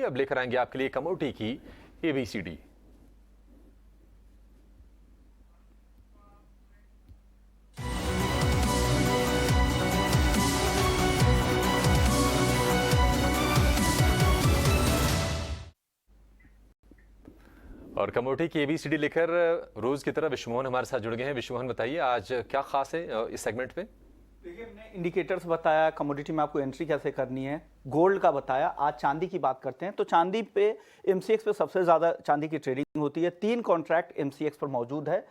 अब लेकर आएंगे आपके लिए कमोडिटी की एबीसीडी। और कमोडिटी की एबीसीडी लेकर रोज की तरह विश्वमोहन हमारे साथ जुड़ गए हैं। विश्वमोहन, बताइए आज क्या खास है इस सेगमेंट में? देखिए, हमने इंडिकेटर्स बताया, कमोडिटी में आपको एंट्री कैसे करनी है, गोल्ड का बताया। आज चांदी की बात करते हैं। तो चांदी पे एमसीएक्स पे सबसे ज़्यादा चांदी की ट्रेडिंग होती है। 3 कॉन्ट्रैक्ट एमसीएक्स पर मौजूद है।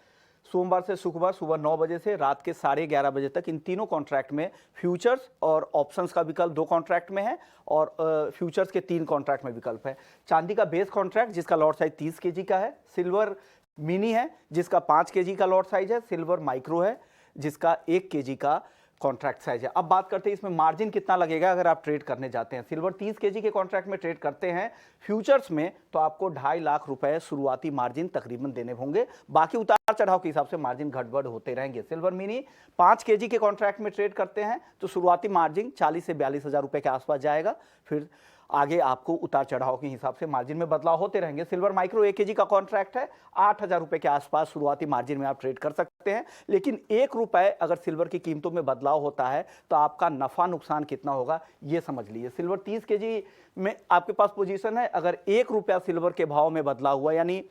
सोमवार से शुक्रवार सुबह 9 बजे से रात के 11:30 बजे तक इन तीनों कॉन्ट्रैक्ट में फ्यूचर्स और ऑप्शंस का विकल्प 2 कॉन्ट्रैक्ट में है और फ्यूचर्स के 3 कॉन्ट्रैक्ट में विकल्प है। चांदी का बेस कॉन्ट्रैक्ट जिसका लॉट साइज 30 केजी का है, सिल्वर मिनी है जिसका 5 केजी का लॉट साइज है, सिल्वर माइक्रो है जिसका 1 केजी का कॉन्ट्रैक्ट साइज है। अब बात करते हैं इसमें मार्जिन कितना लगेगा अगर आप ट्रेड करने जाते हैं। सिल्वर 30 केजी के कॉन्ट्रैक्ट में ट्रेड करते हैं फ्यूचर्स में तो आपको 2.5 लाख रुपए शुरुआती मार्जिन तकरीबन देने होंगे। बाकी उतार चढ़ाव के हिसाब से मार्जिन घटबढ़ होते रहेंगे। सिल्वर मिनी 5 केजी के कॉन्ट्रैक्ट में ट्रेड करते हैं तो शुरुआती मार्जिन 40 से 42 हज़ार रुपए के आसपास जाएगा। फिर आगे आपको उतार चढ़ाव के हिसाब से मार्जिन में बदलाव होते रहेंगे। सिल्वर माइक्रो 1 केजी का कॉन्ट्रैक्ट है, 8,000 रुपए के आसपास शुरुआती मार्जिन में आप ट्रेड कर सकते हैं। लेकिन 1 रुपए अगर सिल्वर की कीमतों में बदलाव होता है तो आपका नफा नुकसान कितना होगा ये समझ लीजिए। सिल्वर 30 केजी में आपके पास पोजीशन है, अगर 1 रुपया सिल्वर के भाव में बदलाव हुआ यानी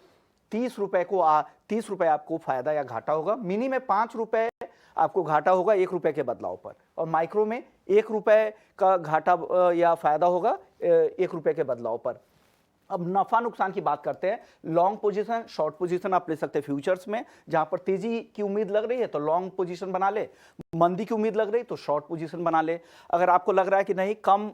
30 रुपए आपको फायदा या घाटा होगा। मिनी में 5 रुपए आपको घाटा होगा 1 रुपए के बदलाव पर, और माइक्रो में 1 रुपए का घाटा या फायदा होगा 1 रुपए के बदलाव पर। अब नफा नुकसान की बात करते हैं। लॉन्ग पोजीशन, शॉर्ट पोजीशन आप ले सकते हैं फ्यूचर्स में। जहां पर तेजी की उम्मीद लग रही है तो लॉन्ग पोजीशन बना ले, मंदी की उम्मीद लग रही है तो शॉर्ट पोजीशन बना ले। अगर आपको लग रहा है कि नहीं कम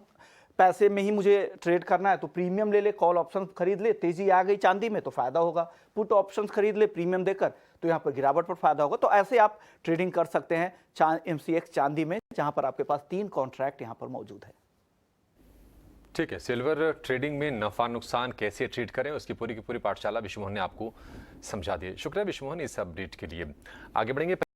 पैसे में ही मुझे ट्रेड करना है तो प्रीमियम ले ले, कॉल ऑप्शन खरीद ले, तेजी आ गई चांदी में तो फायदा होगा। पुट ऑप्शंस खरीद ले प्रीमियम देकर तो यहाँ पर गिरावट पर फायदा होगा। तो ऐसे आप ट्रेडिंग कर सकते हैं एमसीएक्स चांदी में, जहां पर आपके पास 3 कॉन्ट्रैक्ट यहाँ पर मौजूद है। ठीक है, सिल्वर ट्रेडिंग में नफा नुकसान कैसे ट्रेड करें उसकी पूरी की पूरी पाठशाला विश्वमोहन ने आपको समझा दी। शुक्रिया विश्वमोहन इस अपडेट के लिए। आगे बढ़ेंगे।